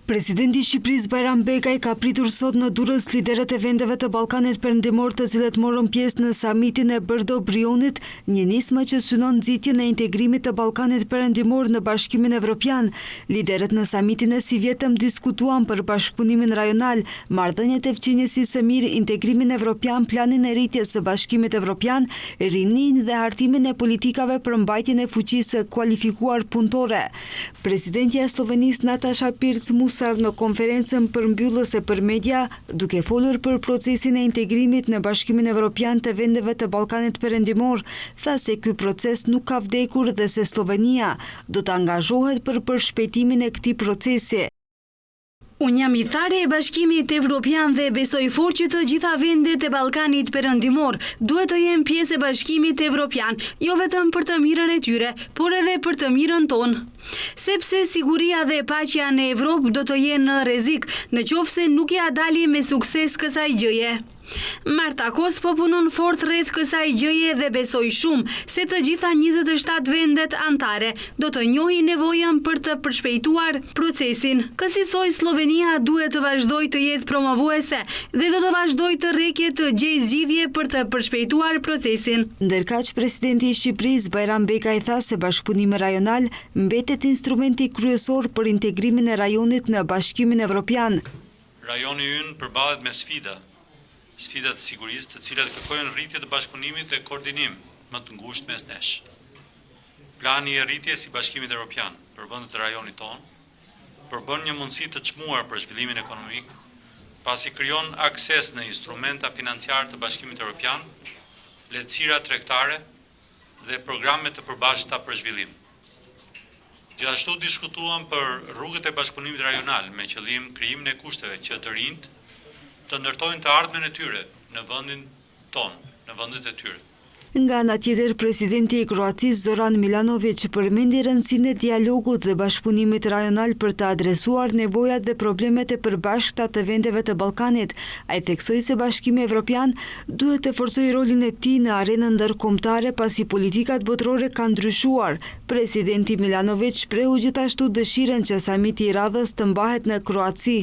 Presidenti i Shqipërisë Bajram Bekaj ka pritur sot në Durrës liderët e vendeve të Ballkanit Perëndimor të cilët morën pjesë në samitin e Brdo-Brionit, një nismë që synon nxitjen e integrimit të Ballkanit Perëndimor në Bashkimin Evropian. Liderët në samitin e si vjetëm diskutuan për bashkëpunimin rajonal, marrëdhëniet e fqinjësisë së mirë, integrimin evropian, planin e rritjes së Bashkimit Evropian, rinin dhe hartimin e politikave për mbajtjen e fuqisë kualifikuar punëtore. Presidentja e Slovenisë Nataša Pirc në konferencën përmbyllëse për media, duke folur për procesin e integrimit në Bashkimin Evropian të vendeve të Ballkanit Perëndimor, tha se ky proces nuk ka vdekur dhe se Slovenia do të angazhohet për përshpejtimin e këtij procesi. Unë jam i thare e Bashkimit Evropian dhe besoj fort që të gjitha vendet e Ballkanit Perëndimor duhet të jenë pjesë e Bashkimit Evropian, jo vetëm për të mirën e tyre, por edhe për të mirën tonë. Sepse siguria dhe paqja në Evropë do të jenë në rrezik nëse nuk ja dalim me sukses kësaj gjëje. Marta Kos po punon fort rreth kësaj gjëje dhe besoj shumë se të gjitha 27 vendet anëtare do të njohin nevojën për të përshpejtuar procesin. Kësaj Slovenia duhet të vazhdojë të jetë promovuese dhe do të vazhdojë të rrekje të gjejë zgjidhje për të përshpejtuar procesin. Ndërkaq presidenti i Shqipërisë Bajram Bekaj tha se bashkëpunimi rajonal mbetet instrumenti kryesor për integrimin e rajonit në Bashkimin Evropian. Rajoni ynë përballet me sfidat të sigurisë, të cilat kërkojnë rritje të bashkëpunimit dhe koordinim më të ngushtë mes nesh. Plani i rritjes i Bashkimit Evropian për vendet e rajonit tonë përbën një mundësi të çmuar për zhvillimin ekonomik, pasi krijon akses në instrumenta financiare të Bashkimit Evropian, lehtësira tregtare dhe programe të përbashkëta për zhvillim. Gjithashtu diskutuam për rrugët e bashkëpunimit rajonal me qëllim krijimin e kushteve që të rinjt të ndërtojnë të ardhmen e tyre në vendin tonë, në vendet e tyre. Nga ana tjetër, presidenti i Kroacisë Zoran Milanović përmendi rëndësinë e dialogut dhe bashkëpunimit rajonal për të adresuar nevojat dhe problemet e përbashkëta të vendeve të Ballkanit. Ai theksoi se Bashkimi Evropian duhet të forcojë rolin e tij në arenën ndërkombëtare pasi politikat botërore kanë ndryshuar. Presidenti Milanović shprehu gjithashtu dëshirën që samiti i radhës të mbahet në Kroaci.